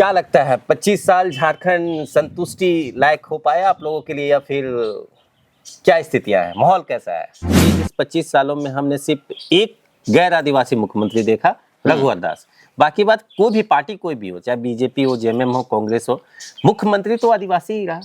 क्या लगता है 25 साल झारखंड संतुष्टि लायक हो पाया आप लोगों के लिए, या फिर क्या स्थितियां हैं, माहौल कैसा है? इस 25 सालों में हमने सिर्फ एक गैर आदिवासी मुख्यमंत्री देखा, रघुवर दास। बाकी बात कोई भी पार्टी कोई भी हो, चाहे बीजेपी हो, जेएमएम हो, कांग्रेस हो, मुख्यमंत्री तो आदिवासी ही रहा,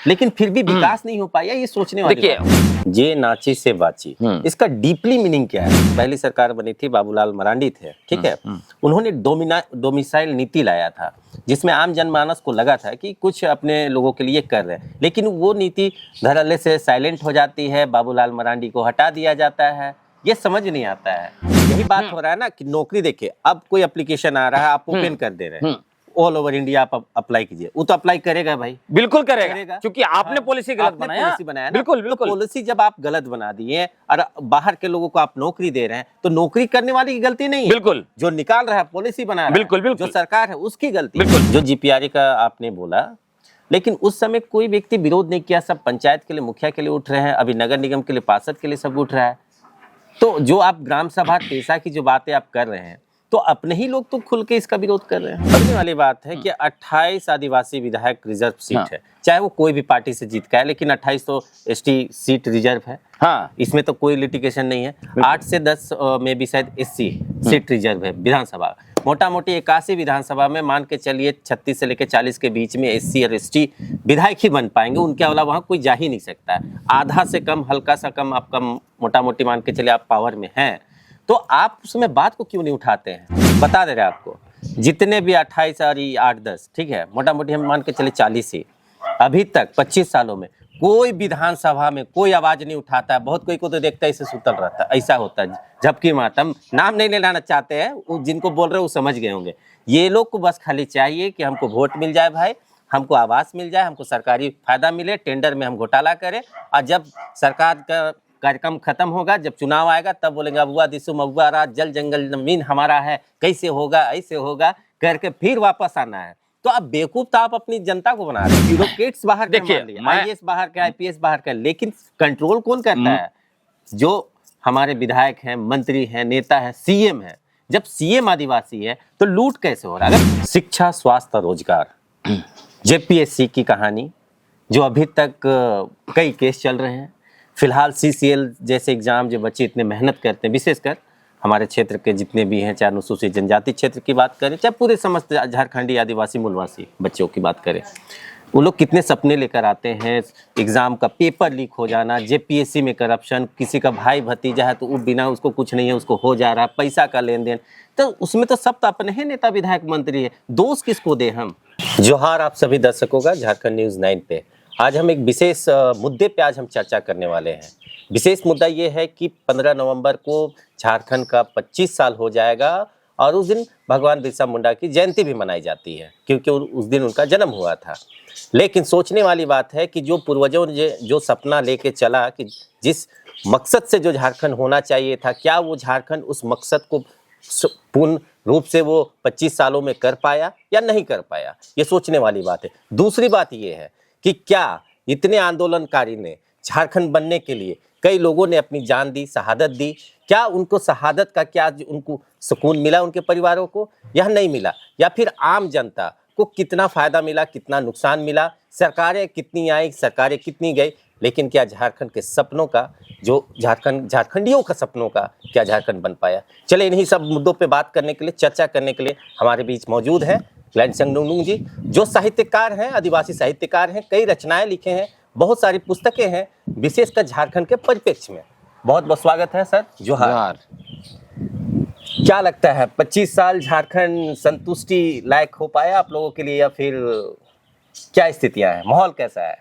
लेकिन फिर भी विकास नहीं हो पाया। ये सोचने वाली बात है। जे नाची से बाची, इसका डीपली मीनिंग क्या है? पहली सरकार बनी थी, बाबूलाल मरांडी थे, ठीक है। उन्होंने डोमिसाइल नीति लाया था, जिसमें आम जनमानस को लगा था कि कुछ अपने लोगों के लिए कर रहे हैं, लेकिन वो नीति धड़ल्ले से साइलेंट हो जाती है, बाबूलाल मरांडी को हटा दिया जाता है। ये समझ नहीं आता है। यही बात हो रहा है ना कि नौकरी देखिए, अब कोई एप्लीकेशन आ रहा है, आप ओपन कर दे रहे हैं, ऑल ओवर इंडिया आप अप्लाई कीजिए, वो तो अप्लाई करेगा भाई, बिल्कुल करेगा, क्योंकि आपने पॉलिसी गलत बनाया, पॉलिसी बनाया ना। बिल्कुल बिल्कुल। तो पॉलिसी जब आप गलत बना दिए और बाहर के लोगों को आप नौकरी दे रहे हैं, तो नौकरी करने वाले की गलती नहीं है, बिल्कुल जो निकाल रहा है, पॉलिसी बना रहा है, बिल्कुल बिल्कुल, जो सरकार है उसकी गलती। बिल्कुल। जो जीपीआरए का आपने बोला, लेकिन उस समय कोई व्यक्ति विरोध नहीं किया, सब पंचायत के लिए, मुखिया के लिए उठ रहे हैं, अभी नगर निगम के लिए, पार्षद के लिए सब उठ रहा है। तो जो आप ग्राम सभा टेसा की जो बातें आप कर रहे हैं, तो अपने ही लोग तो खुल के इसका विरोध कर रहे हैं। समझने वाली बात है कि 28 आदिवासी विधायक रिजर्व सीट है, चाहे वो कोई भी पार्टी से जीत का है, लेकिन 28 तो एसटी सीट रिजर्व है। हाँ, इसमें तो कोई लिटिगेशन नहीं है। 8 से 10 में भी शायद एससी सीट रिजर्व है विधानसभा। मोटा मोटी 81 विधानसभा में मान के चलिए 36 से लेकर 40 के बीच में एससी और एसटी विधायक ही बन पाएंगे, उनके अलावा वहाँ कोई जा ही नहीं सकता है। आधा से कम, हल्का सा कम आपका मोटा मोटी मान के चलिए आप पावर में हैं, तो आप उसमें बात को क्यों नहीं उठाते हैं? बता दे रहे हैं आपको, जितने भी 28 और 8-10, ठीक है, मोटा मोटी हम मान के चले 40 ही, अभी तक 25 सालों में कोई विधानसभा में कोई आवाज नहीं उठाता है। बहुत कोई को तो देखता है इसे सुतल रहता है, ऐसा होता है। जबकि मातम नाम नहीं लेना चाहते हैं, जिनको बोल रहे हैं वो समझ गए होंगे। ये लोग को बस खाली चाहिए कि हमको वोट मिल जाए भाई, हमको आवास मिल जाए, हमको सरकारी फायदा मिले, टेंडर में हम घोटाला करें, और जब सरकार का कार्यक्रम खत्म होगा, जब चुनाव आएगा, तब बोलेंगे अबुआ दिसु मबुआ रात, जल जंगल जमीन हमारा है, कैसे होगा, ऐसे होगा करके फिर वापस आना है। तो आप बेवकूफ तो आप अपनी जनता को बना रहे हैं। ब्यूरोक्रेट्स बाहर के, आईएएस बाहर के, आईपीएस बाहर के, लेकिन कंट्रोल कौन करता है? जो हमारे विधायक हैं, मंत्री हैं, नेता है, सीएम है। जब सीएम आदिवासी है तो लूट कैसे हो रहा है? शिक्षा, स्वास्थ्य, रोजगार, जेपीएससी की कहानी, जो अभी तक कई केस चल रहे हैं। फिलहाल सीसीएल जैसे एग्जाम जो बच्चे इतने मेहनत करते हैं, विशेषकर हमारे क्षेत्र के जितने भी हैं, चाहे अनुसूचित जनजाति क्षेत्र की बात करें, चाहे पूरे समस्त झारखंडी आदिवासी मूलवासी बच्चों की बात करें, वो लोग कितने सपने लेकर आते हैं। एग्जाम का पेपर लीक हो जाना, जेपीएससी में करप्शन, किसी का भाई भतीजा है तो वो बिना उसको कुछ नहीं है, उसको हो जा रहा है, पैसा का लेन देन, तो उसमें तो सब तो अपने हैं, नेता विधायक मंत्री है, दोष किसको दे हम? जोहार आप सभी दर्शकों का झारखंड न्यूज़ 9 पे। आज हम एक विशेष मुद्दे पे आज हम चर्चा करने वाले हैं। विशेष मुद्दा ये है कि 15 नवंबर को झारखंड का 25 साल हो जाएगा, और उस दिन भगवान बिरसा मुंडा की जयंती भी मनाई जाती है, क्योंकि उस दिन उनका जन्म हुआ था। लेकिन सोचने वाली बात है कि जो पूर्वजों ने जो सपना लेके चला, कि जिस मकसद से जो झारखंड होना चाहिए था, क्या वो झारखंड उस मकसद को पूर्ण रूप से वो 25 सालों में कर पाया या नहीं कर पाया? ये सोचने वाली बात है। दूसरी बात ये है कि क्या इतने आंदोलनकारी ने झारखंड बनने के लिए, कई लोगों ने अपनी जान दी, शहादत दी, क्या उनको शहादत का क्या उनको सुकून मिला, उनके परिवारों को, या नहीं मिला? या फिर आम जनता को कितना फायदा मिला, कितना नुकसान मिला? सरकारें कितनी आई, सरकारें कितनी गई, लेकिन क्या झारखंड के सपनों का, जो झारखंडियों का सपनों का, क्या झारखंड बन पाया? चले इन्हीं सब मुद्दों पे बात करने के लिए, चर्चा करने के लिए हमारे बीच मौजूद हैं लैंसंग नुंगनुंग जी, जो साहित्यकार हैं, आदिवासी साहित्यकार हैं, कई रचनाएं लिखे हैं, बहुत सारी पुस्तकें हैं, विशेषकर झारखंड के परिप्रेक्ष्य में। बहुत बहुत स्वागत है सर। जोहार। क्या लगता है 25 साल झारखंड संतुष्टि लायक हो पाया आप लोगों के लिए, या फिर क्या स्थितियां हैं, माहौल कैसा है?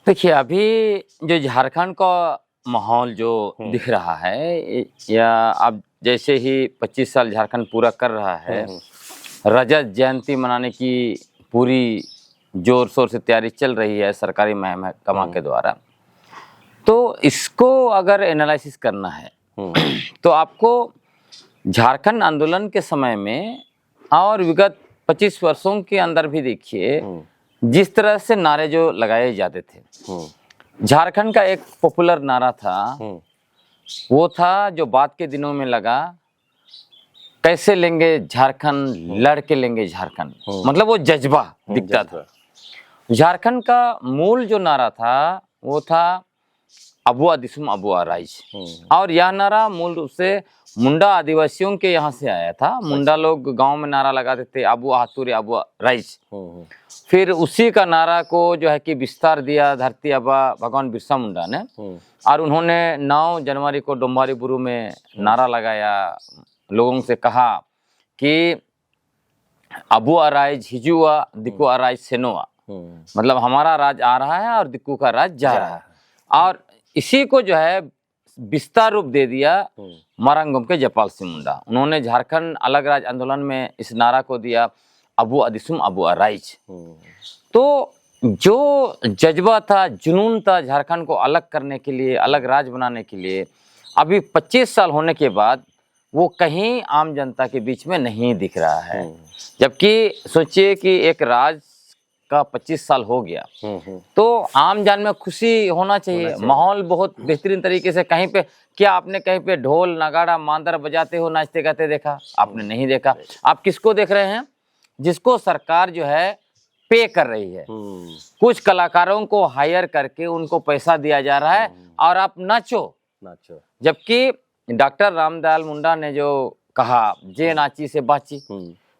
देखिए, अभी जो झारखंड का माहौल जो दिख रहा है, या अब जैसे ही 25 साल झारखंड पूरा कर रहा है, रजत जयंती मनाने की पूरी जोर शोर से तैयारी चल रही है सरकारी महकमा के द्वारा। तो इसको अगर एनालिसिस करना है तो आपको झारखंड आंदोलन के समय में और विगत 25 वर्षों के अंदर भी देखिए, जिस तरह से नारे जो लगाए जाते थे, झारखंड का एक पॉपुलर नारा था, वो था जो बाद के दिनों में लगा, कैसे लेंगे झारखंड, लड़ के लेंगे झारखंड, मतलब वो जज्बा दिखता था। झारखंड का मूल जो नारा था वो था अबुआ दिसुम अबुआ राइज, और यह नारा मूल रूप से मुंडा आदिवासियों के यहाँ से आया था। मुंडा लोग गांव में नारा लगाते थे अबुआ हातुरे अबुआ राइज। फिर उसी का नारा को जो है कि विस्तार दिया धरती आबा भगवान बिरसा मुंडा ने, और उन्होंने 9 जनवरी को डोम्बारी बुरू में नारा लगाया, लोगों से कहा कि अबुआ राइज हिजुआ दिक्कू राइज सेनोआ, मतलब हमारा राज आ रहा है और दिक्कू का राज जा रहा है। और इसी को जो है विस्तार रूप दे दिया मारंगम के जयपाल सिंह मुंडा। उन्होंने झारखंड अलग राज्य आंदोलन में इस नारा को दिया अबुआ दिसुम अबुआ राइज। तो जो जज्बा था, जुनून था झारखंड को अलग करने के लिए, अलग राज्य बनाने के लिए, अभी 25 साल होने के बाद वो कहीं आम जनता के बीच में नहीं दिख रहा है। जबकि सोचिए कि एक राज का 25 साल हो गया, तो आम जान में खुशी होना चाहिए, माहौल बहुत बेहतरीन तरीके से। कहीं पे क्या आपने कहीं पे ढोल नगाड़ा मांदर बजाते हो नाचते गाते देखा? आपने नहीं देखा। आप किसको देख रहे हैं? जिसको सरकार जो है पे कर रही है, कुछ कलाकारों को हायर करके उनको पैसा दिया जा रहा है और आप नाचो। जबकि डॉक्टर रामदयाल मुंडा ने जो कहा जे नाची से बाची,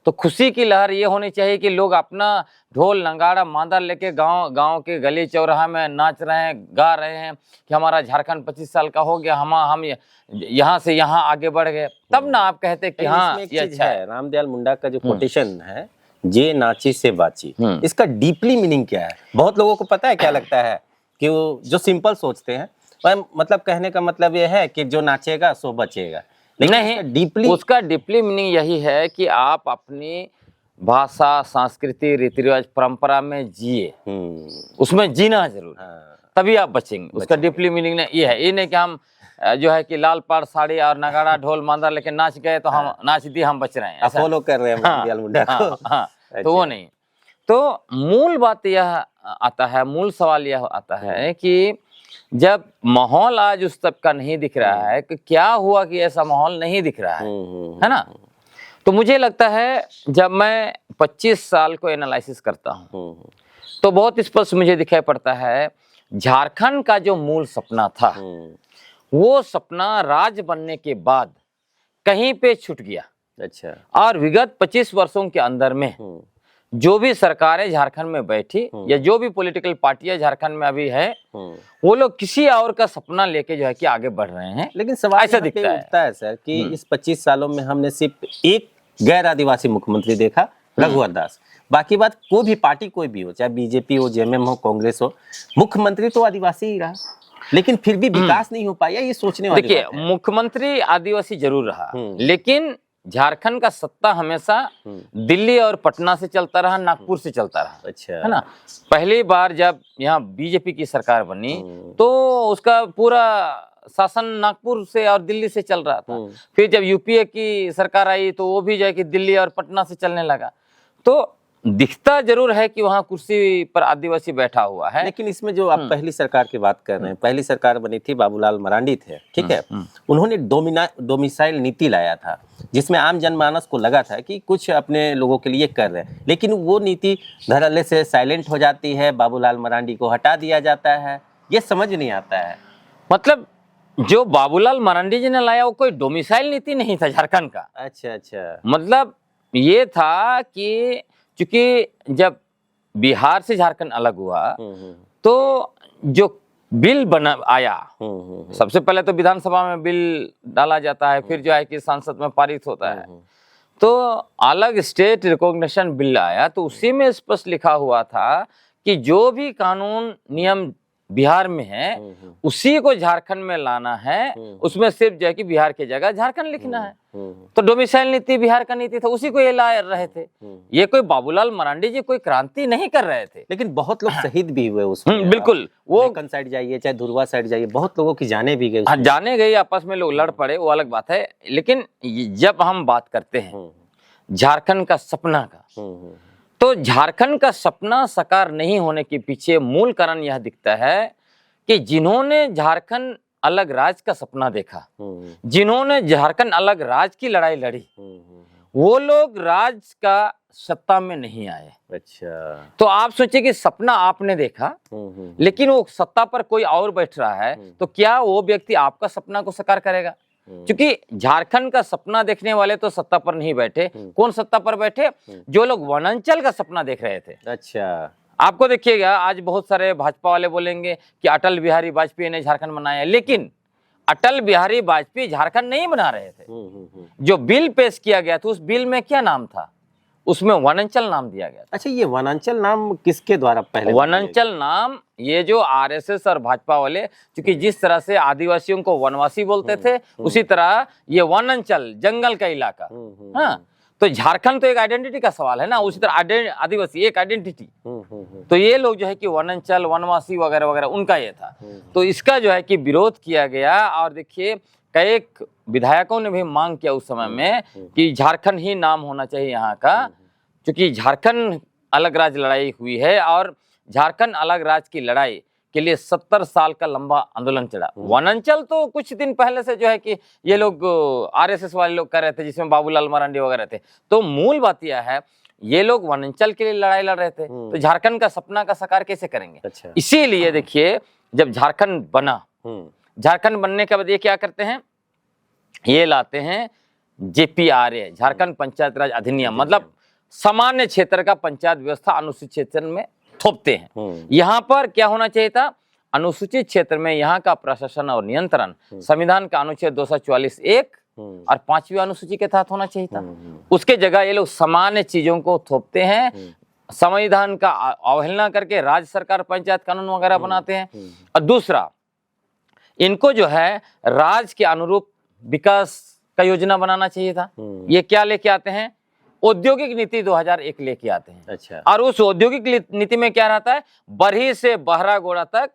तो खुशी की लहर ये होनी चाहिए कि लोग अपना ढोल नगाड़ा मांदर लेके गांव के गली चौराहा में नाच रहे हैं, गा रहे हैं कि हमारा झारखंड 25 साल का हो गया, हम यहाँ से यहाँ आगे बढ़ गए। तब ना आप कहते कि हाँ ये अच्छा है। रामदयाल मुंडा का जो कोटेशन है जे नाची से बाची, इसका डीपली मीनिंग क्या है? बहुत लोगों को पता है क्या लगता है कि वो जो सिंपल सोचते हैं, मतलब कहने का मतलब ये है कि जो नाचेगा सो बचेगा, नहीं, उसका डीपली मीनिंग यही है कि आप अपनी भाषा, संस्कृति, रीति रिवाज, परंपरा में जिए, उसमें जीना जरूर, तभी आप बचेंगे। उसका डीपली मीनिंग ये है, ये नहीं कि हम जो है कि लाल पाड़ साड़ी और नगाड़ा ढोल मांदर लेके नाच गए तो हम नाच दिए, हम बच रहे हैं, फॉलो कर रहे हैं। तो वो नहीं। तो मूल बात यह आता है, मूल सवाल यह आता है कि जब माहौल आज उस तक का नहीं दिख रहा है कि क्या हुआ कि ऐसा माहौल नहीं दिख रहा है ना? तो मुझे लगता है जब मैं 25 साल को एनालिसिस करता हूँ तो बहुत स्पष्ट मुझे दिखाई पड़ता है झारखंड का जो मूल सपना था वो सपना राज्य बनने के बाद कहीं पे छूट गया। अच्छा। और विगत 25 वर्षों के अंदर में जो भी सरकारें झारखंड में बैठी या जो भी पॉलिटिकल पार्टियां झारखंड में अभी है, वो लोग किसी और का सपना लेके जो है कि आगे बढ़ रहे हैं। लेकिन सवाल ऐसा दिखता है सर कि इस 25 सालों में हमने सिर्फ एक गैर आदिवासी मुख्यमंत्री देखा, रघुवर दास। बाकी बात कोई भी पार्टी कोई भी हो, चाहे बीजेपी हो, जेएमएम हो, कांग्रेस हो, मुख्यमंत्री तो आदिवासी ही रहा, लेकिन फिर भी विकास नहीं हो पाया। ये सोचने वाली बात है। देखिए, मुख्यमंत्री आदिवासी जरूर रहा, लेकिन झारखंड का सत्ता हमेशा दिल्ली और पटना से चलता रहा, नागपुर से चलता रहा। अच्छा। है ना? पहली बार जब यहाँ बीजेपी की सरकार बनी तो उसका पूरा शासन नागपुर से और दिल्ली से चल रहा था। फिर जब यूपीए की सरकार आई तो वो भी जो है कि दिल्ली और पटना से चलने लगा। तो दिखता जरूर है कि वहाँ कुर्सी पर आदिवासी बैठा हुआ है। लेकिन इसमें जो आप पहली सरकार की बात कर रहे हैं, पहली सरकार बनी थी, बाबूलाल मरांडी थे, ठीक है। उन्होंने डोमिसाइल नीति लाया था जिसमें आम जनमानस को लगा था कि कुछ अपने लोगों के लिए कर रहे हैं, लेकिन वो नीति धड़ल्ले से साइलेंट हो जाती है, बाबूलाल मरांडी को हटा दिया जाता है। ये समझ नहीं आता है। मतलब जो बाबूलाल मरांडी जी ने लाया वो कोई डोमिसाइल नीति नहीं था झारखंड का। अच्छा अच्छा। मतलब ये था कि क्योंकि जब बिहार से झारखंड अलग हुआ तो जो बिल बना आया, सबसे पहले तो विधानसभा में बिल डाला जाता है, फिर जो है कि संसद में पारित होता है, तो अलग स्टेट रिकॉग्निशन बिल आया। तो उसी में स्पष्ट लिखा हुआ था कि जो भी कानून नियम बिहार में है उसी को झारखंड में लाना है, उसमें सिर्फ जो है कि बिहार की जगह झारखंड लिखना है। तो डोमिसाइल नीति बिहार का नीति था, उसी को ये ला रहे थे। ये कोई बाबूलाल मरांडी जी कोई क्रांति नहीं कर रहे थे। लेकिन बहुत लोग शहीद भी हुए उसमें। बिल्कुल, वो साइड जाइए चाहे धुरवा साइड जाइए, बहुत लोगों की जाने भी गई। हाँ, जाने गई, आपस में लोग लड़ पड़े, वो अलग बात है। लेकिन जब हम बात करते हैं झारखंड का सपना का, तो झारखंड का सपना साकार नहीं होने के पीछे मूल कारण यह दिखता है कि जिन्होंने झारखंड अलग राज्य का सपना देखा, जिन्होंने झारखंड अलग राज्य की लड़ाई लड़ी, वो लोग राज्य का सत्ता में नहीं आए। अच्छा। तो आप सोचिए कि सपना आपने देखा, लेकिन वो सत्ता पर कोई और बैठ रहा है, तो क्या वो व्यक्ति आपका सपना को साकार करेगा? क्योंकि झारखंड का सपना देखने वाले तो सत्ता पर नहीं बैठे। कौन सत्ता पर बैठे? जो लोग वनांचल का सपना देख रहे थे। अच्छा। आपको देखिएगा, आज बहुत सारे भाजपा वाले बोलेंगे कि अटल बिहारी वाजपेयी ने झारखंड बनाया, लेकिन अटल बिहारी वाजपेयी झारखंड नहीं बना रहे थे। जो बिल पेश किया गया था, उस बिल में क्या नाम था? उसमें वनांचल नाम दिया गया था। अच्छा, ये वनांचल नाम किसके द्वारा पहले? वनांचल नाम ये जो आरएसएस और भाजपा वाले, क्योंकि जिस तरह से आदिवासियों को वनवासी बोलते थे, उसी तरह ये वनांचल, जंगल का इलाका। हाँ, तो झारखंड तो एक आइडेंटिटी का सवाल है ना, उसी तरह आदिवासी एक आइडेंटिटी। तो ये लोग जो है कि वनांचल, वनवासी वगैरह वगैरह उनका ये था। तो इसका जो है कि विरोध किया गया, और देखिए कई विधायकों ने भी मांग किया उस समय में कि झारखंड ही नाम होना चाहिए यहाँ का, क्योंकि झारखंड अलग राज्य लड़ाई हुई है, और झारखंड अलग राज्य की लड़ाई के लिए 70 साल का लंबा आंदोलन चला। वनांचल तो कुछ दिन पहले से जो है कि ये लोग आरएसएस वाले लोग कर रहे थे, जिसमें बाबूलाल मरांडी वगैरह थे। तो मूल बात यह है, ये लोग वनांचल के लिए लड़ाई लड़ रहे थे, तो झारखंड का सपना का साकार कैसे करेंगे? अच्छा। इसीलिए देखिए, जब झारखंड बना, झारखंड बनने के बाद ये क्या करते हैं, ये लाते हैं जेपीआरए, झारखंड पंचायत राज अधिनियम, मतलब सामान्य क्षेत्र का पंचायत व्यवस्था अनुसूचित क्षेत्र में थोपते हैं। यहाँ पर क्या होना चाहिए था? अनुसूचित क्षेत्र में यहाँ का प्रशासन और नियंत्रण संविधान का अनुच्छेद 244(1) और 5वीं अनुसूची के तहत होना चाहिए था। उसके जगह ये लोग सामान्य चीजों को थोपते हैं, संविधान का अवहेलना करके राज्य सरकार पंचायत कानून वगैरह बनाते हैं। और दूसरा, इनको जो है राज्य के अनुरूप विकास का योजना बनाना चाहिए था। ये क्या लेके आते हैं? औद्योगिक नीति 2001 लेके आते हैं। अच्छा। और उस औद्योगिक नीति में क्या रहता है? बरही से बहरागोड़ा तक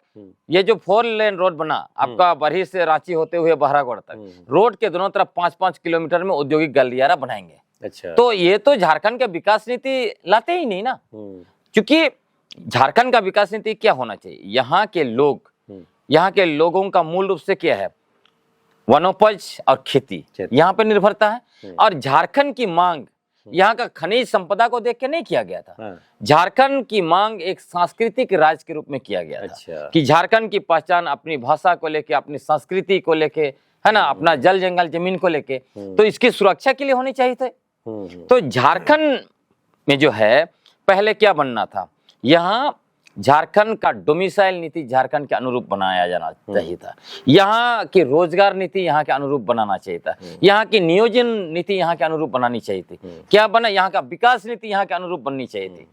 ये जो 4 लेन रोड बना आपका, बरही से रांची होते हुए बहरागोड़ा तक, रोड के दोनों तरफ 5-5 किलोमीटर में औद्योगिक गलियारा बनाएंगे। अच्छा। तो ये तो झारखंड का विकास नीति लाते ही नहीं ना, क्योंकि झारखंड का विकास नीति क्या होना चाहिए? यहाँ के लोग, यहाँ के लोगों का मूल रूप से क्या है? वनोपज और खेती, यहाँ पे निर्भरता है। और झारखंड की मांग यहाँ का खनिज संपदा को देख के नहीं किया गया था। झारखंड की मांग एक सांस्कृतिक राज्य के रूप में किया गया था। अच्छा। कि झारखंड की पहचान अपनी भाषा को लेके, अपनी संस्कृति को लेके, है ना, अपना जल जंगल जमीन को लेके, तो इसकी सुरक्षा के लिए होनी चाहिए थे। तो झारखंड में जो है पहले क्या बनना था? यहाँ झारखंड का डोमिसाइल नीति झारखंड के अनुरूप बनाया जाना चाहिए था। यहाँ की रोजगार नीति यहाँ के अनुरूप बनाना चाहिए था। यहाँ की नियोजन नीति यहाँ के अनुरूप बनानी चाहिए थी। क्या बना? यहाँ का विकास नीति यहाँ के अनुरूप बननी चाहिए थी।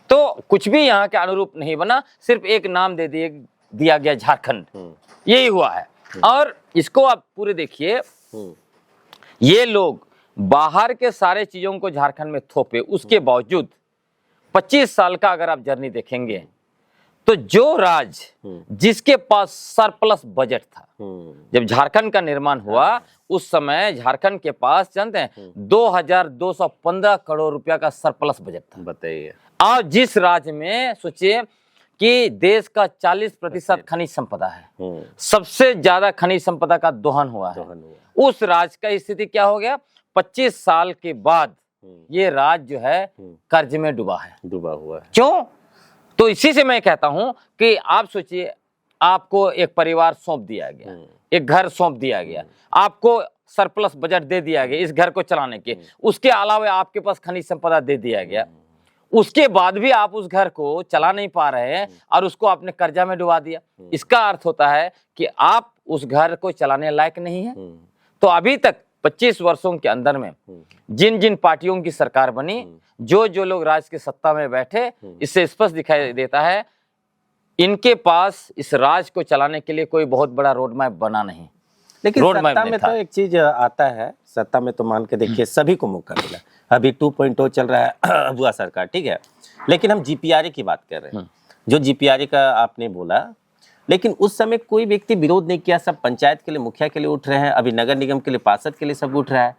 तो कुछ भी यहाँ के अनुरूप नहीं बना, सिर्फ एक नाम दे दिया गया झारखंड, यही हुआ है। और इसको आप पूरे देखिए, ये लोग बाहर के सारे चीजों को झारखंड में थोपे, उसके बावजूद 25 साल का अगर आप जर्नी देखेंगे, तो जो राज्य जिसके पास सरप्लस बजट था, जब झारखंड का निर्माण हुआ उस समय झारखंड के पास जानते हैं 2215 करोड़ रुपया का सरप्लस बजट था। बताइए। और जिस राज्य में सोचिए कि देश का 40% खनिज संपदा है, सबसे ज्यादा खनिज संपदा का दोहन हुआ है, उस राज्य का स्थिति क्या हो गया? 25 साल के बाद ये राज्य जो है कर्ज में डूबा हुआ है। क्यों? तो इसी से मैं कहता हूं कि आप सोचिए, आपको एक परिवार सौंप दिया गया, एक घर सौंप दिया गया, आपको सरप्लस बजट दे दिया गया इस घर को चलाने के, उसके अलावा आपके पास खनिज संपदा दे दिया गया, उसके बाद भी आप उस घर को चला नहीं पा रहे हैं और उसको आपने कर्जा में डुबा दिया। इसका अर्थ होता है कि आप उस घर को चलाने लायक नहीं है। तो अभी तक 25 वर्षों के अंदर में जिन जिन पार्टियों की सरकार बनी, जो लोग राज्य की सत्ता में बैठे, इससे स्पष्ट दिखाई देता है इनके पास इस राज्य को चलाने के लिए कोई बहुत बड़ा रोड मैप बना नहीं। लेकिन सत्ता में तो एक चीज आता है, सत्ता में तो मान के देखिए सभी को मौका मिला। अभी 2.0 चल रहा है बुआ सरकार, ठीक है, लेकिन हम जीपीआरए की बात कर रहे हैं। जो जीपीआरए का आपने बोला, लेकिन उस समय कोई व्यक्ति विरोध नहीं किया, सब पंचायत के लिए, मुखिया के लिए उठ रहे हैं, अभी नगर निगम के लिए, पार्षद के लिए सब उठ रहा है।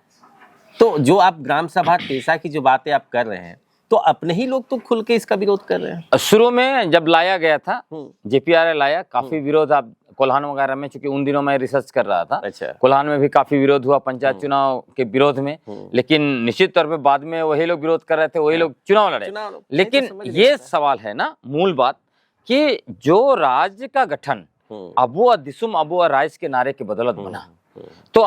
तो जो आप ग्राम सभा तेसा की जो बातें आप कर रहे हैं, तो अपने ही लोग तो खुल के इसका विरोध कर रहे हैं। शुरू में जब लाया गया था, जेपीआरए लाया, काफी विरोध आप कोल्हान वगैरह में, चूंकि उन दिनों मैं रिसर्च कर रहा था, अच्छा। कोल्हान में भी काफी विरोध हुआ पंचायत चुनाव के विरोध में, लेकिन निश्चित तौर पे बाद में वही लोग विरोध कर रहे थे, वही लोग चुनाव लड़े। लेकिन ये सवाल है ना, मूल बात कि जो राज्य का गठन अबुआ दिसुम अबुआ राइज के नारे के बदौलत बना, तो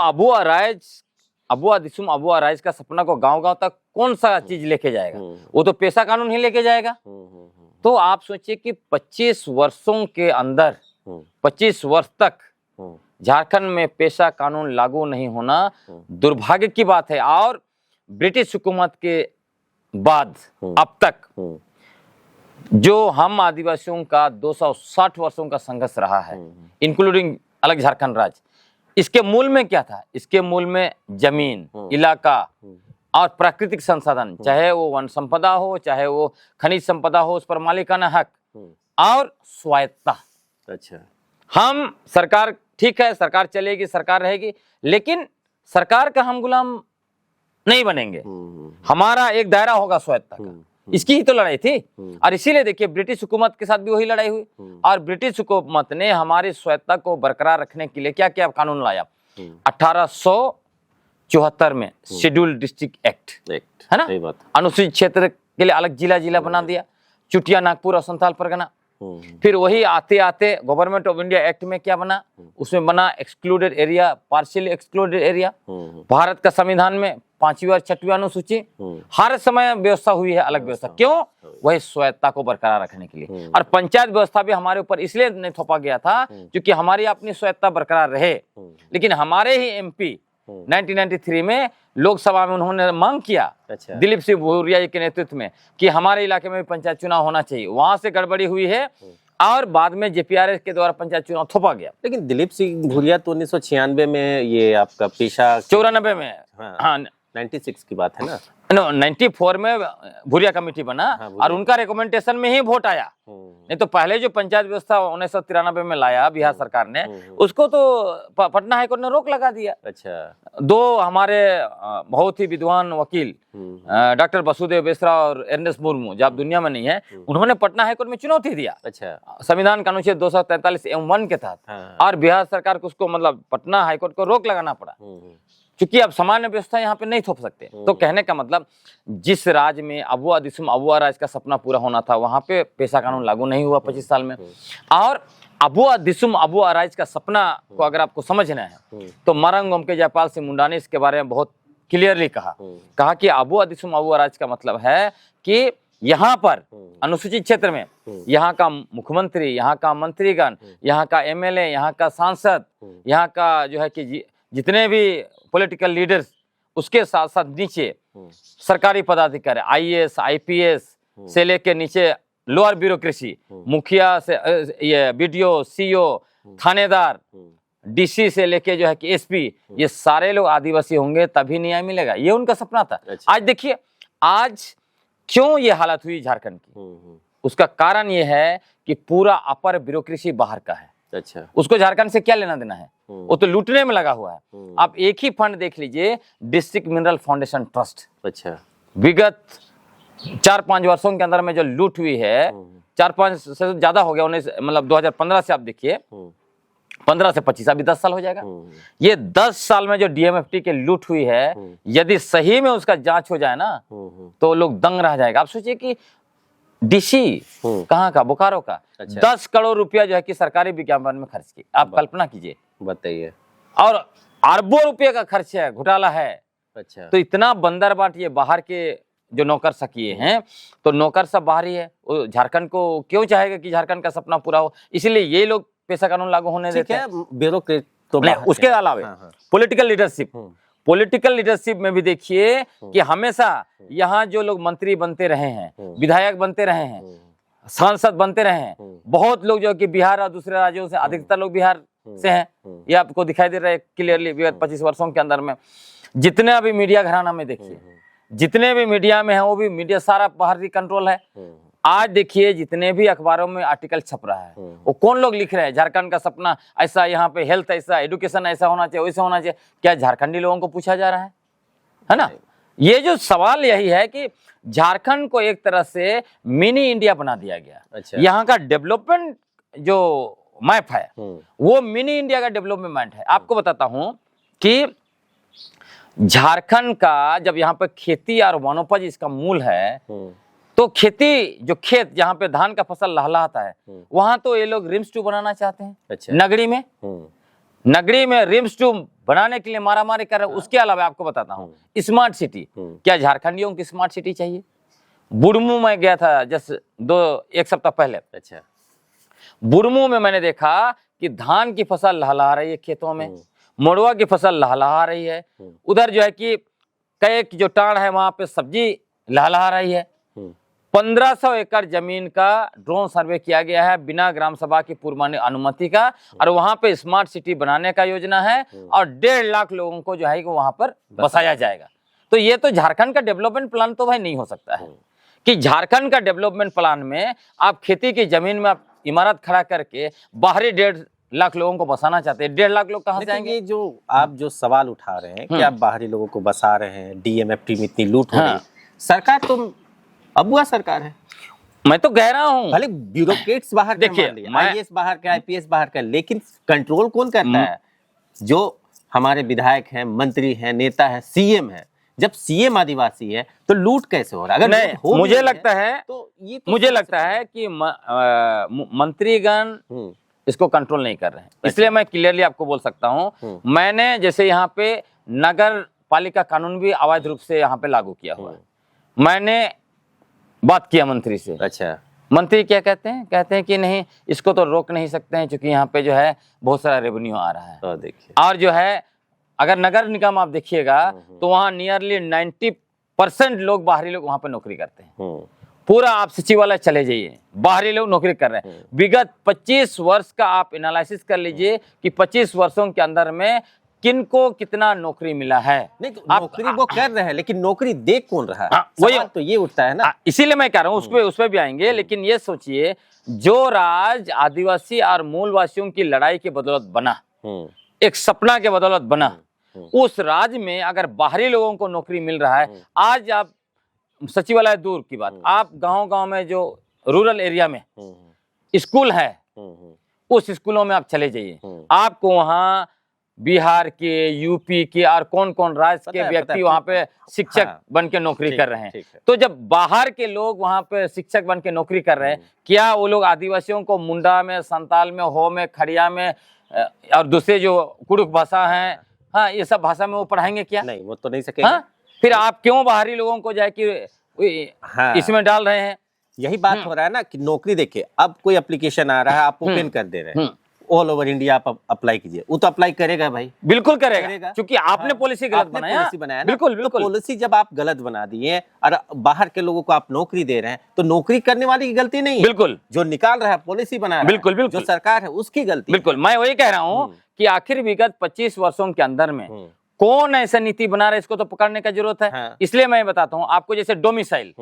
अबुआ दिसुम अबुआ राइज का सपना को गांव-गांव तक कौन सा चीज लेके जाएगा? वो तो पेशा कानून ही लेके जाएगा। तो आप सोचिए कि 25 वर्षों के अंदर 25 वर्ष तक झारखंड में पेशा कानून लागू नहीं होना दुर्भाग्य की बात है। और ब्रिटिश हुकूमत के बाद अब तक जो हम आदिवासियों का 260 वर्षों का संघर्ष रहा है, इंक्लूडिंग अलग झारखंड राज्य, इसके मूल में क्या था? इसके मूल में जमीन, इलाका और प्राकृतिक संसाधन, चाहे वो वन संपदा हो, चाहे वो खनिज संपदा हो, उस पर मालिकाना हक और स्वायत्तता। अच्छा, हम सरकार, ठीक है सरकार चलेगी, सरकार रहेगी, लेकिन सरकार का हम गुलाम नहीं बनेंगे। हमारा एक दायरा होगा स्वायत्तता का। इसकी ही तो लड़ाई थी। और इसीलिए देखिए ब्रिटिश हुकूमत के साथ भी वही लड़ाई हुई। और ब्रिटिश हुकूमत ने हमारी स्वायत्तता को बरकरार रखने के लिए क्या क्या कानून लाया? 1874 में शेड्यूल्ड डिस्ट्रिक्ट एक्ट, है ना, अनुसूचित क्षेत्र के लिए अलग जिला बना दिया, चुटिया, नागपुर और संथाल परगना। फिर वही आते आते गवर्नमेंट ऑफ इंडिया एक्ट में क्या बना? उसमें बना excluded area, partially excluded area. Bharat का संविधान में 5वीं और 6वीं अनुसूची, हर समय व्यवस्था हुई है, अलग व्यवस्था। क्यों? वही स्वायत्तता को बरकरार रखने के लिए। और पंचायत व्यवस्था भी हमारे ऊपर इसलिए नहीं थोपा गया था क्योंकि हमारी अपनी स्वायत्तता बरकरार रहे। लेकिन हमारे ही एमपी 1993 में लोकसभा में उन्होंने मांग किया, दिलीप सिंह भूरिया जी के नेतृत्व में, कि हमारे इलाके में भी पंचायत चुनाव होना चाहिए। वहां से गड़बड़ी हुई है और बाद में जेपीआरएस के द्वारा पंचायत चुनाव थोपा गया। लेकिन दिलीप सिंह भूरिया तो 1996 में, ये आपका पेशा 94 में, हाँ 96 की बात है ना, 94 में भूरिया कमेटी बना। और उनका रिकमेंडेशन में ही वोट आया। नहीं तो पहले जो पंचायत व्यवस्था 1993 में लाया बिहार सरकार ने, उसको तो पटना हाईकोर्ट ने रोक लगा दिया। अच्छा, दो हमारे बहुत ही विद्वान वकील डॉक्टर वसुदेव बेसरा और एर्नेस्ट मुर्मू, जब दुनिया में नहीं है, उन्होंने पटना हाईकोर्ट में चुनौती दिया। अच्छा, संविधान का अनुच्छेद 243(1) के तहत। और बिहार सरकार को उसको, मतलब पटना हाईकोर्ट को रोक लगाना पड़ा, क्योंकि अब सामान्य व्यवस्था यहाँ पे नहीं थोप सकते। तो कहने का मतलब, जिस राज्य में अबुआ दिसुम अबुआ राज का सपना पूरा होना था, वहां पे पेशा कानून लागू नहीं हुआ 25 साल में। और अबुआ दिसुम अबुआ राज का सपना को अगर आपको समझना है तो मरंग ओमके जयपाल सिंह मुंडा ने इसके बारे में बहुत क्लियरली कहा कि अबुआ दिसुम अबुआ राज का मतलब है कि यहाँ पर अनुसूचित क्षेत्र में यहाँ का मुख्यमंत्री, यहाँ का मंत्रीगण, यहाँ का एमएलए, यहाँ का सांसद, यहाँ का जो है कि जितने भी पॉलिटिकल लीडर्स, उसके साथ साथ नीचे सरकारी पदाधिकारी, आईएएस, आईपीएस से लेके नीचे लोअर ब्यूरोक्रेसी, मुखिया से ये बीडीओ, सीईओ, थानेदार, डीसी से लेके जो है कि एसपी, ये सारे लोग आदिवासी होंगे तभी न्याय मिलेगा। ये उनका सपना था। आज देखिए, आज क्यों ये हालत हुई झारखंड की, उसका कारण ये है कि पूरा अपर ब्यूरोक्रेसी बाहर का है। अच्छा, उसको झारखंड से क्या लेना देना है? वो तो लूटने में लगा हुआ है। आप एक ही फंड देख लीजिए, डिस्ट्रिक्ट मिनरल फाउंडेशन ट्रस्ट। अच्छा, विगत 4-5 वर्षों के अंदर में जो लूट हुई है, 4-5 से ज्यादा हो गया, 19 मतलब 2015 से आप देखिए, 15 से 25, अभी 10 साल हो जाएगा। ये 10 साल में जो डीएमएफटी के लूट हुई है, यदि सही में उसका जांच हो जाए ना, तो लोग दंग रह जाएगा। आप सोचिए कि डीसी कहाँ का? बोकारो का। अच्छा। 10 करोड़ रुपया जो है कि सरकारी विज्ञापन में खर्च की। आप कल्पना कीजिए, बताइए। और अरबों रुपये का खर्च है, घोटाला है। अच्छा, तो इतना बंदर बाट ये बाहर के जो नौकर सकिए हैं, तो नौकर सब बाहर ही है। झारखंड को क्यों चाहेगा कि झारखंड का सपना पूरा हो? इसलिए ये लोग पेशा कानून लागू होने देते हैं। ब्यूरोक्रेट तो उसके अलावा पॉलिटिकल लीडरशिप में भी देखिए कि हमेशा यहाँ जो लोग मंत्री बनते रहे हैं, विधायक बनते रहे हैं, सांसद बनते रहे हैं, बहुत लोग जो कि बिहार और दूसरे राज्यों से, अधिकतर लोग बिहार से हैं। ये आपको दिखाई दे रहा है क्लियरली। विगत 25 वर्षों के अंदर में जितने अभी मीडिया घराना में देखिए, जितने भी मीडिया में है, वो भी मीडिया सारा बाहरी कंट्रोल है। आज देखिए जितने भी अखबारों में आर्टिकल छप रहा है, वो कौन लोग लिख रहे हैं? झारखंड का सपना ऐसा, यहाँ पे हेल्थ ऐसा, एजुकेशन ऐसा होना चाहिए, वैसा होना चाहिए। क्या झारखंडी लोगों को पूछा जा रहा है ना? ये जो सवाल यही है कि झारखंड को एक तरह से मिनी इंडिया बना दिया गया। अच्छा। यहाँ का डेवलपमेंट जो मैप है वो मिनी इंडिया का डेवलपमेंट है। आपको बताता हूं कि झारखंड का जब यहाँ पे खेती और वनोपज इसका मूल है, तो खेती जो खेत जहाँ पे धान का फसल लहलहाता है वहां तो ये लोग रिम्स 2 बनाना चाहते हैं। अच्छा। नगरी में रिम्स 2 बनाने के लिए मारामारी कर रहे हैं। उसके अलावा आपको बताता हूँ स्मार्ट सिटी, क्या झारखंडियों की स्मार्ट सिटी चाहिए? बुढ़मू में गया था जस्ट 1 सप्ताह पहले। अच्छा। बुढ़मू में मैंने देखा कि धान की फसल लहलहा रही है खेतों में, मड़ुआ की फसल लहलहा रही है, उधर जो है कि कई जो टाड़ है वहां पे सब्जी लहलहा रही है। 1500 एकड़ जमीन का ड्रोन सर्वे किया गया है बिना ग्राम सभा की पूर्व अनुमति का, और वहां पे स्मार्ट सिटी बनाने का योजना है और 1.5 लाख लोगों को जो है कि वहां पर बसाया जाएगा। तो ये तो झारखंड का डेवलपमेंट प्लान तो भाई नहीं हो सकता है कि झारखंड का डेवलपमेंट प्लान में आप खेती की जमीन में आप इमारत खड़ा करके बाहरी 1.5 लाख लोगों को बसाना चाहते हैं। 1.5 लाख लोग कहाँ से आएंगे? ये जो आप जो सवाल उठा रहे हैं कि आप बाहरी लोगों को बसा रहे हैं, डीएमएफटी में इतनी लूट हो रही है, सरकार तो अबुआ सरकार है। मैं तो कह रहा हूँ भले ब्यूरोक्रेट्स बाहर के, देखिए, आईएएस बाहर के, आईपीएस बाहर का, लेकिन कंट्रोल कौन करता है? जो हमारे विधायक हैं, मंत्री हैं, नेता है, सीएम है। जब सीएम आदिवासी है तो लूट कैसे हो रहा है? अगर नहीं, मुझे लगता है तो ये मुझे लगता है कि मंत्रीगण इसको कंट्रोल नहीं कर रहे हैं। इसलिए मैं क्लियरली आपको बोल सकता हूँ, मैंने जैसे यहाँ पे नगर पालिका कानून भी अवैध रूप से यहाँ पे लागू किया हुआ है। मैंने बात किया मंत्री से। अच्छा। मंत्री क्या कहते हैं? कहते हैं कि नहीं, इसको तो रोक नहीं सकते हैं क्योंकि यहाँ पे जो है बहुत सारा रेवेन्यू आ रहा है। देखिए, और जो है अगर नगर निगम आप देखिएगा तो वहाँ नियरली 90% लोग बाहरी लोग वहाँ पे नौकरी करते हैं। पूरा आप सचिवालय चले जाइए, बाहरी लोग नौकरी कर रहे हैं। विगत 25 वर्ष का आप एनालिसिस कर लीजिए कि 25 वर्षों के अंदर में किनको कितना नौकरी मिला है। नहीं तो नौकरी वो कर रहे हैं, लेकिन नौकरी दे कौन रहा है? वही तो ये उठता है ना। इसीलिए मैं कह रहा हूँ उस पे भी आएंगे, लेकिन ये सोचिए जो राज आदिवासी और मूलवासियों की लड़ाई की बदौलत बना, एक सपना के बदौलत बना, उस राज्य में अगर बाहरी लोगों को नौकरी मिल रहा है, आज आप सचिवालय दूर की बात, आप गांव-गांव में जो रूरल एरिया में स्कूल है, उस स्कूलों में आप चले जाइए, आपको वहां बिहार के, यूपी के और कौन-कौन राज्य के व्यक्ति वहां पे शिक्षक बन के नौकरी कर रहे हैं। तो जब बाहर के लोग वहां पे शिक्षक बन के नौकरी कर रहे हैं, क्या वो लोग आदिवासियों को मुंडा में, संताल में, हो में, खड़िया में और दूसरे जो कुड़ुक भाषा है, हाँ, ये सब भाषा में वो पढ़ाएंगे क्या? नहीं, वो तो नहीं सकेंगे। हाँ? फिर आप क्यों बाहरी लोगों को जाए कि इसमें डाल रहे हैं? यही बात हो रहा है ना कि नौकरी देखिए, अब कोई एप्लीकेशन आ रहा है, आप ओपन कर दे रहे हैं, ऑल ओवर इंडिया आप अप्लाई कीजिए, वो तो अप्लाई करेगा भाई, बिल्कुल करेगा क्योंकि आपने पॉलिसी गलत बनाया। ना। बिल्कुल बिल्कुल। तो पॉलिसी जब आप गलत बना दिए और बाहर के लोगों को आप नौकरी दे रहे हैं, तो नौकरी करने वाले की गलती नहीं है। बिल्कुल। जो निकाल रहा है, पॉलिसी बना रहा है, बिल्कुल बिल्कुल, जो सरकार है उसकी गलती। बिल्कुल, मैं वही कह रहा हूँ कि आखिर विगत 25 वर्षों के अंदर में कौन ऐसा नीति बना रहा है, इसको तो पकड़ने का जरूरत है। इसलिए मैं बताता हूँ आपको, जैसे डोमिसाइल,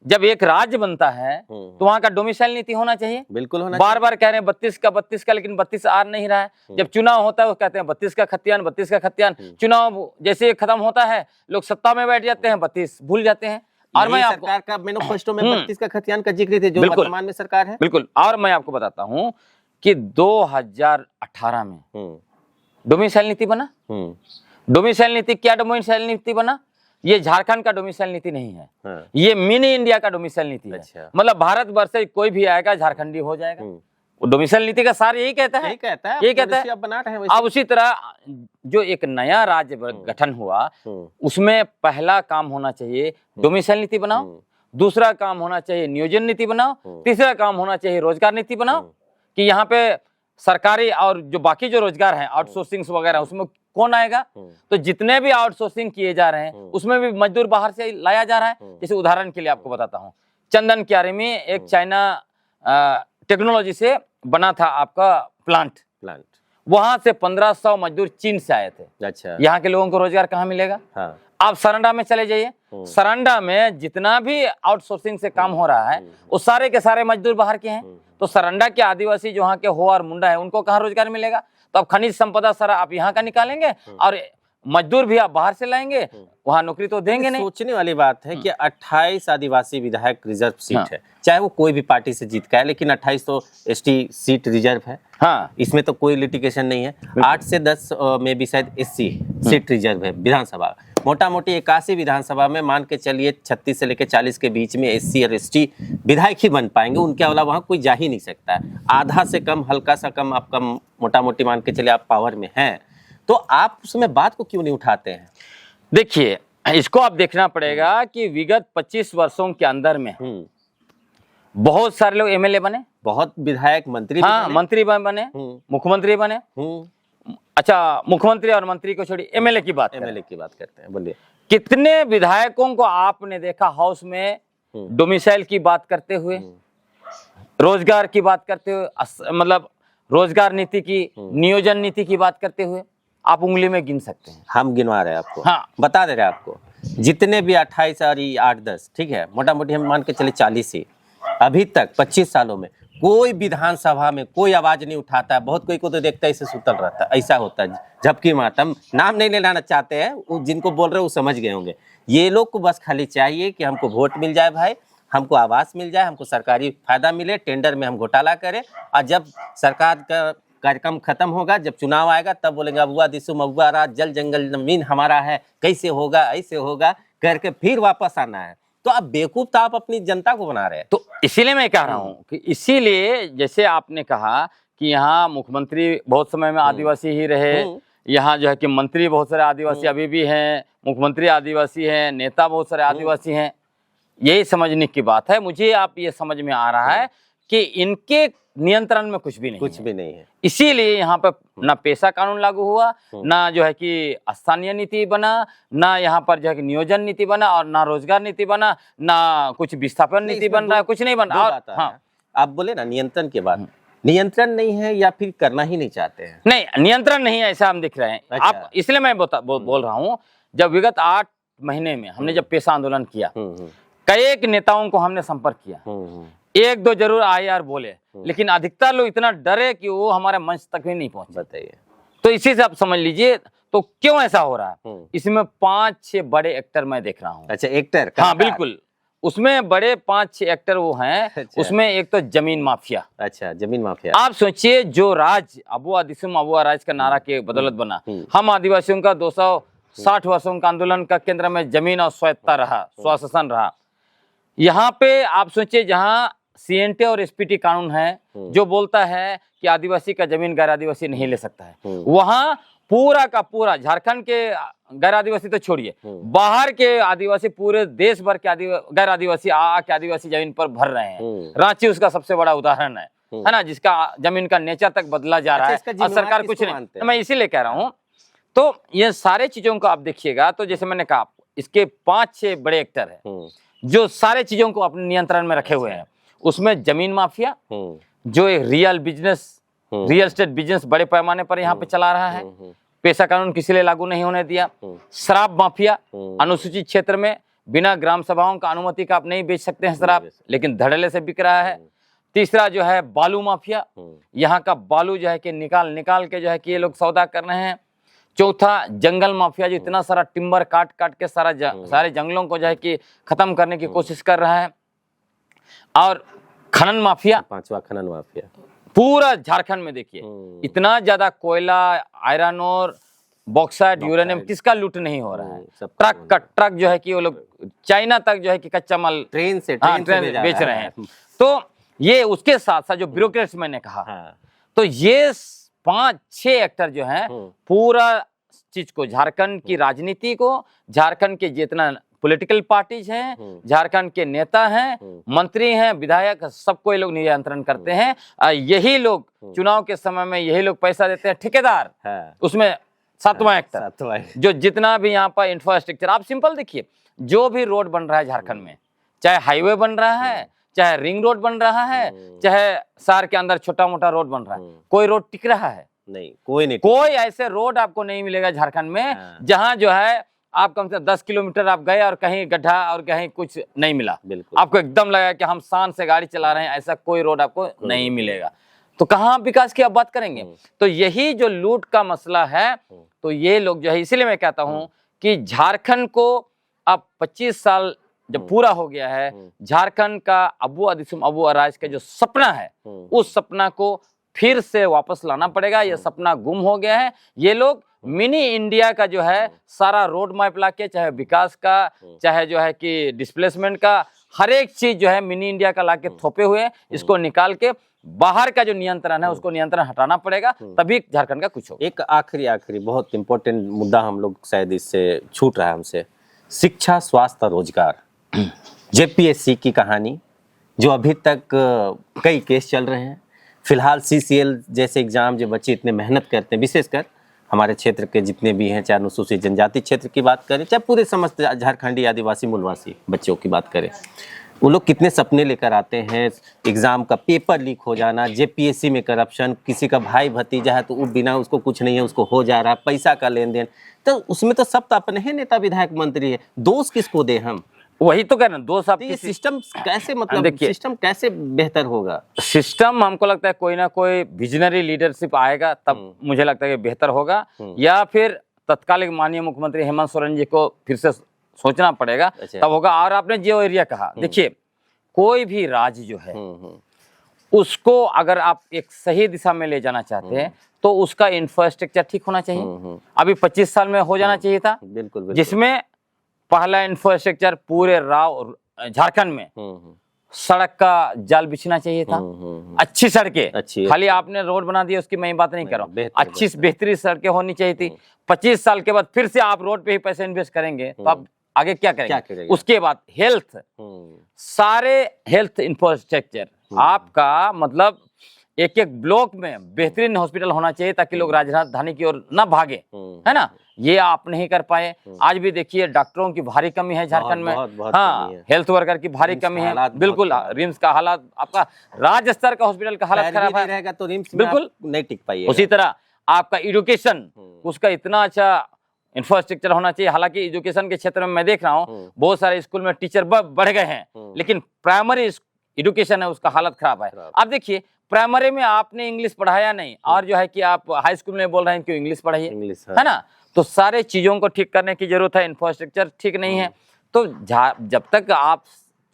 जब एक राज्य बनता है तो वहां का डोमिसाइल नीति होना चाहिए। बिल्कुल होना बार बार कह रहे हैं 32 का, लेकिन 32 आ नहीं रहा है। जब चुनाव होता है वो कहते हैं 32 का खतियान। चुनाव जैसे खत्म होता है, लोग सत्ता में बैठ जाते हैं, 32 भूल जाते हैं। और मैं आपको सरकार का मैनिफेस्टो में 32 का खतियान का जिक्र थे, जो वर्तमान में सरकार है। बिल्कुल। और मैं आपको बताता हूँ कि 2018 में डोमिसाइल नीति बना। डोमिसाइल नीति क्या? डोमिसाइल नीति बना, ये झारखंड का डोमिसाइल नीति नहीं है, ये मिनी इंडिया का डोमिसाइल नीति है। अच्छा। मतलब भारत वर्ष से कोई भी आएगा झारखंडी हो जाएगा। डोमिसाइल नीति का सार यही कहता है, यही कहता है। अब उसी तरह जो एक नया राज्य गठन हुआ, उसमें पहला काम होना चाहिए डोमिसाइल नीति बनाओ, दूसरा काम होना चाहिए नियोजन नीति बनाओ, तीसरा काम होना चाहिए रोजगार नीति बनाओ कि यहाँ पे सरकारी और जो बाकी जो रोजगार है, आउटसोर्सिंग वगैरह, उसमें कौन आएगा? तो जितने भी आउटसोर्सिंग किए जा रहे हैं उसमें भी मजदूर बाहर से लाया जा रहा है। जैसे उदाहरण के लिए आपको बताता हूँ, चंदन क्यारी में एक चाइना टेक्नोलॉजी से बना था आपका प्लांट, वहां से 1500 मजदूर चीन से आए थे। अच्छा। यहाँ के लोगों को रोजगार कहाँ मिलेगा? हाँ। आप सरंडा में चले जाइए, सरंडा में जितना भी आउटसोर्सिंग से काम हो रहा है वो सारे के सारे मजदूर बाहर के हैं। तो सरंडा के आदिवासी जो वहाँ के हो और मुंडा है, उनको कहाँ रोजगार मिलेगा? तो अब खनिज संपदा सारा आप यहाँ का निकालेंगे और मजदूर भी आप बाहर से लाएंगे, वहाँ नौकरी तो देंगे नहीं। सोचने वाली बात है कि 28 आदिवासी विधायक रिजर्व सीट है, चाहे वो कोई भी पार्टी से जीत का है, लेकिन 28 तो एसटी सीट रिजर्व है। हाँ इसमें तो कोई लिटिगेशन नहीं है। 8 से 10 में भी शायद SC सीट रिजर्व है विधानसभा। मोटा मोटी 81 विधानसभा में मान के चलिए 36 से लेकर 40 के बीच में SC और ST विधायक ही बन पाएंगे, उनके अलावा वहाँ कोई जा ही नहीं सकता है। आधा से कम, हल्का सा कम आपका मोटा मोटी मान के चलिए आप पावर में हैं, तो आप उसमें बात को क्यों नहीं उठाते हैं? देखिए, इसको आप देखना पड़ेगा कि विगत 25 वर्षों के अंदर में बहुत सारे लोग MLA बने, बहुत विधायक मंत्री भी हाँ बने। मंत्री बने, मुख्यमंत्री बने। अच्छा, मुख्यमंत्री और मंत्री को छोड़िए, MLA की बात करें। MLA की बात करते हैं, बोलिए। कितने विधायकों को आपने देखा हाउस में डोमिसाइल की बात करते हुए, रोजगार की बात करते हुए, मतलब रोजगार नीति की, नियोजन नीति की बात करते हुए? आप उंगली में गिन सकते हैं। हम गिनवा रहे हैं आपको, हाँ। बता दे रहे हैं आपको, जितने भी 28 और 8-10, ठीक है, मोटा मोटी हम मान के चले 40 ही, अभी तक 25 सालों में कोई विधानसभा में कोई आवाज नहीं उठाता है। बहुत कोई को तो देखता है इसे सुतल रहता है, ऐसा होता है। झपकी मातम, नाम नहीं लेना चाहते हैं, जिनको बोल रहे हैं वो समझ गए होंगे। ये लोग को बस खाली चाहिए कि हमको वोट मिल जाए भाई, हमको आवास मिल जाए, हमको सरकारी फायदा मिले, टेंडर में हम घोटाला करें, और जब सरकार का कार्यक्रम खत्म होगा, जब चुनाव आएगा, तब बोलेंगे अबुआ दिसुम अबुआ रात, जल जंगल जमीन हमारा है, कैसे होगा, ऐसे होगा करके फिर वापस आना है। तो आप बेवकूफ तो आप अपनी जनता को बना रहे हैं। तो इसीलिए मैं कह रहा हूँ कि इसीलिए जैसे आपने कहा कि यहाँ मुख्यमंत्री बहुत समय में आदिवासी ही रहे, यहाँ जो है कि मंत्री बहुत सारे आदिवासी अभी भी हैं, मुख्यमंत्री आदिवासी हैं, नेता बहुत सारे आदिवासी हैं। यही समझने की बात है। मुझे आप ये समझ में आ रहा है कि इनके नियंत्रण में कुछ भी नहीं कुछ भी नहीं है। इसीलिए यहाँ पर ना पेशा कानून लागू हुआ, ना जो है कि स्थानीय नीति बना, ना यहाँ पर जो है कि नियोजन नीति बना, और ना रोजगार नीति बना, ना कुछ विस्थापन नीति बन रहा है, कुछ नहीं बन रहा। हाँ, आप बोले ना नियंत्रण के बाद, नियंत्रण नहीं है या फिर करना ही नहीं चाहते हैं? नहीं, नियंत्रण नहीं है ऐसा हम दिख रहे हैं। अच्छा। आप इसलिए मैं बोल रहा हूँ, जब विगत 8 महीने में हमने जब पेशा आंदोलन किया, कई नेताओं को हमने संपर्क किया, 1-2 जरूर IR बोले, लेकिन अधिकतर लोग इतना डरे कि वो हमारे मंच तक भी नहीं पहुंचे। बताइए। तो इसी से आप समझ लीजिए तो क्यों ऐसा हो रहा है। इसमें 5-6 बड़े एक्टर मैं देख रहा हूँ। अच्छा, एक्टर? हाँ बिल्कुल, उसमें बड़े 5-6 एक्टर वो हैं। अच्छा। उसमें एक तो जमीन माफिया। अच्छा, जमीन माफिया। आप सोचिए, जो राज अबुआ दिसुम अबुआ राज का नारा के बदौलत बना, हम आदिवासियों का 260 वर्षों का आंदोलन का केंद्र में जमीन और स्वायत्ता रहा, स्वशासन रहा। यहाँ पे आप सोचिए, जहाँ CNT और SPT कानून है जो बोलता है कि आदिवासी का जमीन गैर आदिवासी नहीं ले सकता है, वहाँ पूरा का पूरा झारखंड के गैर आदिवासी तो छोड़िए, बाहर के आदिवासी, पूरे देश भर के गैर आदिवासी आके आदिवासी जमीन पर भर रहे हैं। रांची उसका सबसे बड़ा उदाहरण है ना, जिसका जमीन का नेचर तक बदला जा रहा है और सरकार कुछ नहीं। मैं इसीलिए कह रहा हूँ, तो ये सारे चीजों को आप देखिएगा, तो जैसे मैंने कहा, इसके 5-6 बड़े एक्टर हैं जो सारे चीजों को अपने नियंत्रण में रखे हुए हैं। उसमें जमीन माफिया जो एक रियल एस्टेट बिजनेस बड़े पैमाने पर यहाँ पे चला रहा है, पेशा कानून किसी लिए लागू नहीं होने दिया। शराब माफिया, अनुसूचित क्षेत्र में बिना ग्राम सभाओं का अनुमति का आप नहीं बेच सकते हैं शराब, लेकिन धड़ल्ले से बिक रहा है। तीसरा जो है बालू माफिया, यहाँ का बालू जो है कि निकाल के जो है कि ये लोग सौदा कर रहे हैं। चौथा जंगल माफिया, जो इतना सारा टिम्बर काट के सारे जंगलों को जो है कि खत्म करने की कोशिश कर रहा है। और खनन माफिया, 5वां खनन माफिया। पूरा झारखंड में देखिए, इतना ज्यादा कोयला, आयरन और बॉक्साइट, यूरेनियम किसका लूट नहीं हो रहा है। ट्रक का ट्रक जो है कि वो लोग चाइना तक जो है कि कच्चा माल ट्रेन से बेच रहे हैं। तो ये उसके साथ साथ जो ब्यूरोक्रेट्स मैंने कहा, तो ये 5-6 एक्टर जो हैं पूरा चीज को, झारखंड की राजनीति को, झारखंड के जितना पॉलिटिकल पार्टीज हैं, झारखंड के नेता हैं, मंत्री हैं, विधायक, सबको ये लोग नियंत्रण करते हैं। यही लोग चुनाव के समय में यही लोग पैसा देते हैं, ठेकेदार। उसमें 7वां एक्टर, जो जितना भी यहाँ पर इंफ्रास्ट्रक्चर, आप सिंपल देखिए, जो भी रोड बन रहा है झारखंड में, चाहे हाईवे बन रहा है, चाहे रिंग रोड बन रहा है, चाहे शहर के अंदर छोटा मोटा रोड बन रहा है, कोई रोड टिक रहा है? नहीं, कोई नहीं। कोई ऐसे रोड आपको नहीं मिलेगा झारखंड में जहां जो है आप कम से 10 किलोमीटर आप गए और कहीं गड्ढा और कहीं कुछ नहीं मिला, आपको एकदम लगा कि हम शान से गाड़ी चला रहे हैं, ऐसा कोई रोड आपको नहीं मिलेगा। तो कहाँ विकास की आप बात करेंगे? तो यही जो लूट का मसला है, तो ये लोग जो है, इसीलिए मैं कहता हूं कि झारखंड को अब 25 साल जब पूरा हो गया है, झारखंड का अबुआ दिसुम अबुआ राज का जो सपना है, उस सपना को फिर से वापस लाना पड़ेगा। ये सपना गुम हो गया है। ये लोग मिनी इंडिया का जो है सारा रोड मैप लाके, चाहे विकास का, चाहे जो है कि डिस्प्लेसमेंट का, हर एक चीज जो है मिनी इंडिया का लाके थोपे हुए हैं। इसको निकाल के बाहर का जो नियंत्रण है उसको नियंत्रण हटाना पड़ेगा, तभी झारखंड का कुछ होगा। एक आखिरी बहुत इंपॉर्टेंट मुद्दा हम लोग शायद इससे छूट रहा है हमसे, शिक्षा, स्वास्थ्य और रोजगार। जेपीएससी की कहानी जो अभी तक कई केस चल रहे हैं। फिलहाल सीसीएल जैसे एग्जाम जो बच्चे इतने मेहनत करते हैं, विशेषकर हमारे क्षेत्र के जितने भी हैं, चाहे अनुसूचित जनजाति क्षेत्र की बात करें, चाहे पूरे समस्त झारखंडी आदिवासी मूलवासी बच्चों की बात करें, वो लोग कितने सपने लेकर आते हैं। एग्जाम का पेपर लीक हो जाना, जेपीएससी में करप्शन, किसी का भाई भतीजा है तो वो बिना उसको कुछ नहीं है उसको हो जा रहा है, पैसा का लेन देन, तो उसमें तो सब तो अपने हैं, नेता विधायक मंत्री है, दोष किसको दे हम? वही तो कह रहे हैं, 2 साल ये सिस्टम कैसे, मतलब देखिए, सिस्टम कैसे बेहतर होगा? सिस्टम हमको लगता है कोई ना कोई विजनरी लीडरशिप आएगा तब मुझे लगता है कि बेहतर होगा, या फिर तत्कालिक माननीय मुख्यमंत्री हेमंत सोरेन जी को फिर से सोचना पड़ेगा, तब होगा। और आपने जो एरिया कहा, देखिए कोई भी राज्य जो है उसको अगर आप एक सही दिशा में ले जाना चाहते हैं तो उसका इंफ्रास्ट्रक्चर ठीक होना चाहिए। अभी 25 साल में हो जाना चाहिए था, बिल्कुल। जिसमें पहला इंफ्रास्ट्रक्चर पूरे झारखंड में सड़क का जाल बिछना चाहिए था। अच्छी सड़कें, खाली आपने रोड बना दिया उसकी मैं बात नहीं कर रहा हूँ, अच्छी बेहतरीन सड़कें होनी चाहिए थी। 25 साल के बाद फिर से आप रोड पे ही पैसे इन्वेस्ट करेंगे तो आप आगे क्या करेंगे? उसके बाद हेल्थ, सारे हेल्थ इंफ्रास्ट्रक्चर आपका, मतलब एक एक ब्लॉक में बेहतरीन हॉस्पिटल होना चाहिए ताकि लोग राजधानी की ओर ना भागे, है ना। ये आप नहीं कर पाए। आज भी देखिए डॉक्टरों की भारी कमी है झारखंड में, हाँ, हेल्थ वर्कर की भारी कमी है, बिल्कुल। रिम्स का हालात, आपका राज्य स्तर का हॉस्पिटल का हालत खराब है, रहेगा तो रिम्स बिल्कुल नहीं टिक पाइए। उसी तरह आपका एजुकेशन, उसका इतना अच्छा इंफ्रास्ट्रक्चर होना चाहिए। हालांकि एजुकेशन के क्षेत्र में मैं देख रहा हूँ बहुत सारे स्कूल में टीचर बढ़ गए हैं, लेकिन प्राइमरी एजुकेशन है उसका हालत खराब है। आप देखिए प्राइमरी में आपने इंग्लिश पढ़ाया नहीं, और जो है कि आप हाई स्कूल में बोल रहे हैं कि इंग्लिश पढ़ाइए, है ना। तो सारे चीजों को ठीक करने की जरूरत है। इंफ्रास्ट्रक्चर ठीक नहीं है तो जब तक आप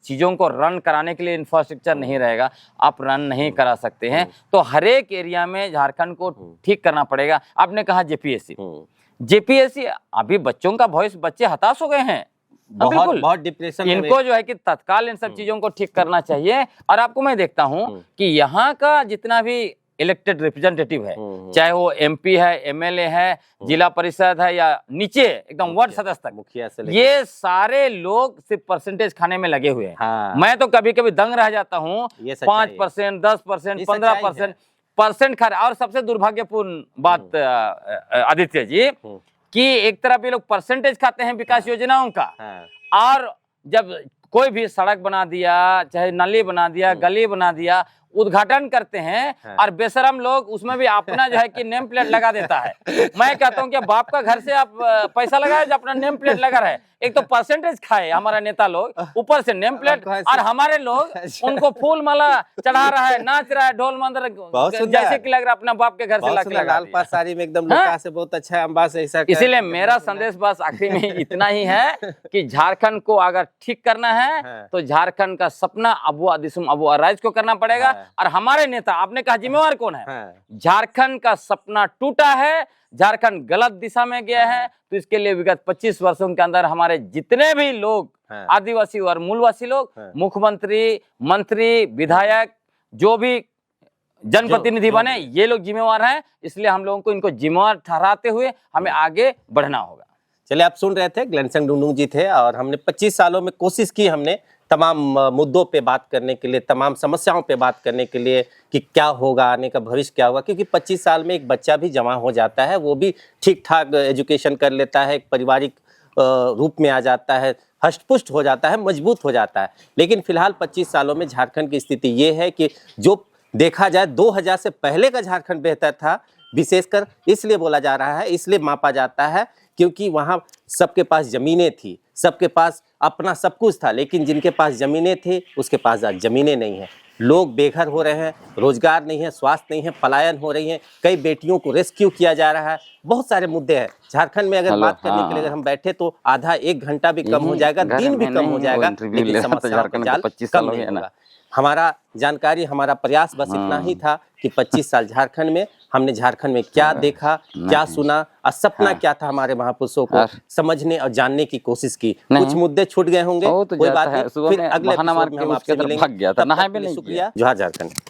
चीजों को रन कराने के लिए इंफ्रास्ट्रक्चर नहीं रहेगा, आप रन नहीं करा सकते हैं। तो हर एक एरिया में झारखंड को ठीक करना पड़ेगा। आपने कहा जेपीएससी, अभी बच्चों का भविष्य, बच्चे हताश हो गए हैं, बहुत डिप्रेशन। इनको जो है कि तत्काल इन सब चीजों को ठीक करना चाहिए। और आपको मैं देखता हूं कि यहाँ का जितना भी इलेक्टेड रिप्रेजेंटेटिव है, चाहे वो एमपी है, एमएलए है, जिला परिषद है, या नीचे एकदम वार्ड सदस्य तक, मुखिया से ये सारे लोग सिर्फ परसेंटेज खाने में लगे हुए हैं। हाँ। मैं तो कभी कभी दंग रह जाता हूँ, 5%, 10%, 15% खा रहे। और सबसे दुर्भाग्यपूर्ण बात आदित्य जी, कि एक तरफ ये लोग परसेंटेज खाते हैं विकास योजनाओं का, और जब कोई भी सड़क बना दिया, चाहे नाली बना दिया, गली बना दिया, उद्घाटन करते हैं, और बेशरम लोग उसमें भी अपना जो है कि नेम प्लेट लगा देता है। मैं कहता हूं कि बाप का घर से आप पैसा लगाए जो अपना नेम प्लेट लगा रहे। एक तो परसेंटेज खाए हमारा नेता लोग, ऊपर से नेम प्लेट, और हमारे लोग उनको फूल माला चढ़ा रहा है, नाच रहा है, ढोल मंदर, जैसे कि लग रहा अपना बाप के घर से लाके लगा लाल पास साड़ी में एकदम लोटा से बहुत अच्छा है, अम्बा से ऐसा। इसीलिए मेरा संदेश बस आखिरी में इतना ही है कि झारखंड को अगर ठीक करना है तो झारखंड का सपना अबुआ दिसुम अबुआ राइज को करना पड़ेगा। और हमारे नेता, आपने कहा जिम्मेवार कौन है? झारखंड का सपना टूटा है, झारखंड गलत दिशा में गया है, तो इसके लिए विगत 25 वर्षों के अंदर हमारे जितने भी लोग, आदिवासी और मूलवासी लोग, मुख्यमंत्री, मंत्री, विधायक, जो भी जनप्रतिनिधि बने, ये लोग जिम्मेवार हैं। इसलिए हम लोगों को इनको जिम्मेवार ठहराते हुए हमें आगे बढ़ना होगा। चलिए, आप सुन रहे थे, ग्लेनसंग डुंडुंग जी थे, और हमने 25 सालों में कोशिश की, हमने तमाम मुद्दों पे बात करने के लिए, तमाम समस्याओं पे बात करने के लिए कि क्या होगा, आने का भविष्य क्या होगा। क्योंकि 25 साल में एक बच्चा भी जवान हो जाता है, वो भी ठीक ठाक एजुकेशन कर लेता है, एक पारिवारिक रूप में आ जाता है, हष्ट-पुष्ट हो जाता है, मजबूत हो जाता है। लेकिन फिलहाल 25 सालों में झारखंड की स्थिति ये है कि जो देखा जाए 2000 से पहले का झारखंड बेहतर था, विशेषकर इसलिए बोला जा रहा है, इसलिए मापा जाता है क्योंकि वहाँ सबके पास ज़मीनें थी, सबके पास अपना सब कुछ था। लेकिन जिनके पास ज़मीनें थी उसके पास आज ज़मीनें नहीं हैं, लोग बेघर हो रहे हैं, रोजगार नहीं है, स्वास्थ्य नहीं है, पलायन हो रही है, कई बेटियों को रेस्क्यू किया जा रहा है, बहुत सारे मुद्दे हैं। झारखंड में अगर हेलो, बात करने के लिए हाँ। अगर हम बैठे तो आधा एक घंटा भी कम हो यही जाएगा, घर दिन भी में कम हो नहीं, जाएगा, वो इंटरव्यू लेकिन ले रहा था समस्याओं झारखंड का में जाल तो 25 कम साल हो नहीं गया ना। होगा। हमारा जानकारी, हमारा प्रयास बस इतना ही था कि 25 साल झारखंड में हमने झारखंड में क्या देखा, क्या नहीं। सुना और सपना हाँ। क्या था हमारे महापुरुषों को और- समझने और जानने की कोशिश की। नहीं। कुछ मुद्दे छूट गए होंगे, वो तो कोई जाता बात है, नहीं, सुबह फिर में अगले बहाना मार एपिसोड में के हम उसके आपसे तरफ मिलेंगे। भाग गया था, तब नहाए तक भी के लिए नहीं शुक्रिया। जोहार झारखंड।